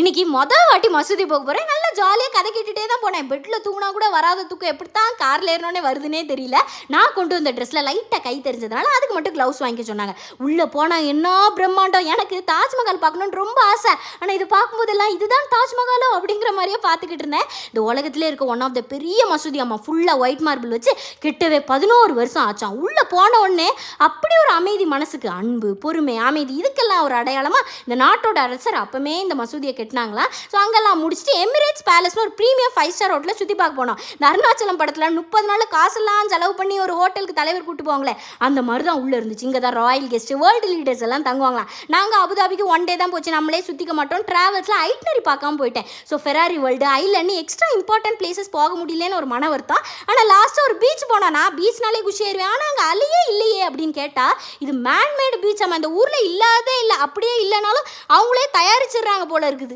இன்னைக்கு வாட்டி மசூதி போக போகிறேன். நல்லா ஜாலியாக கதை கேட்டுகிட்டே தான் போனேன். பெட்டில் தூங்கினா கூட வராத தூக்கம் எப்படித்தான் காரில் ஏறினோடனே வருதுன்னே தெரியல. நான் கொண்டு வந்த ட்ரெஸ்ஸில் லைட்டாக கை தெரிஞ்சதுனால அதுக்கு மட்டும் க்ளவுஸ் வாங்கிக்க சொன்னாங்க. உள்ளே போனால் என்ன பிரம்மாண்டம். எனக்கு தாஜ்மஹால் பார்க்கணுன்னு ரொம்ப ஆசை. ஆனால் இது பார்க்கும்போதெல்லாம் இதுதான் தாஜ்மஹாலோ அப்படிங்கிற மாதிரியே பார்த்துக்கிட்டு இருந்தேன். இந்த உலகத்திலே இருக்க ஒன் ஆஃப் த பெரிய மசூதி அம்மா ஃபுல்லாக ஒயிட் மார்பிள் வச்சு கிட்டவே 11 வருஷம் ஆச்சான். உள்ளே போன உடனே அப்படி ஒரு அமைதி, மனசுக்கு அன்பு, பொறுமை, அமைதி, இதுக்கெல்லாம் ஒரு அடையாளமாக இந்த நாட்டோட அரசர் அப்பமே இந்த மசூதியை கட்டினாங்களா. ஸோ அங்கெல்லாம் முடிச்சுட்டு எமிரேட்ஸ் பேலஸ்னு ஒரு ப்ரீமியம் 5 ஸ்டார் ஹோட்டலில் சுற்றி பார்க்க போனோம். இந்த அருணாச்சலம் படத்தில் 30 நாள் காசெல்லாம் செலவு பண்ணி ஒரு ஹோட்டலுக்கு தலைவர் கூட்டு போவாங்களே, அந்த மாதிரி தான் உள்ளே இருந்துச்சு. இங்கே தான் ராயல் கெஸ்ட்டு, வேர்ல்டு லீடர்ஸ் எல்லாம் தங்குவாங்களாம். நாங்கள் அபுதாபிக்கு 1 டே தான் போச்சு. நம்மளே சுற்றிக்க மாட்டோம். ட்ராவல்ஸில் ஐட்னரி பார்க்காம போயிட்டேன். So Ferrari world, Island, extra important places போக முடியலன்னு ஒரு மன வருத்தம். ஆனால் லாஸ்ட்டாக ஒரு பீச் போனானா பீச்னாலே குஷி ஆயிடுவேன். ஆனால் அங்கே அலையே இல்லையே அப்படின்னு கேட்டால் இது மேன்மேடு பீச். நம்ம இந்த ஊரில் இல்லாதே இல்லை. அப்படியே இல்லைனாலும் அவங்களே தயாரிச்சிடுறாங்க போல இருக்குது.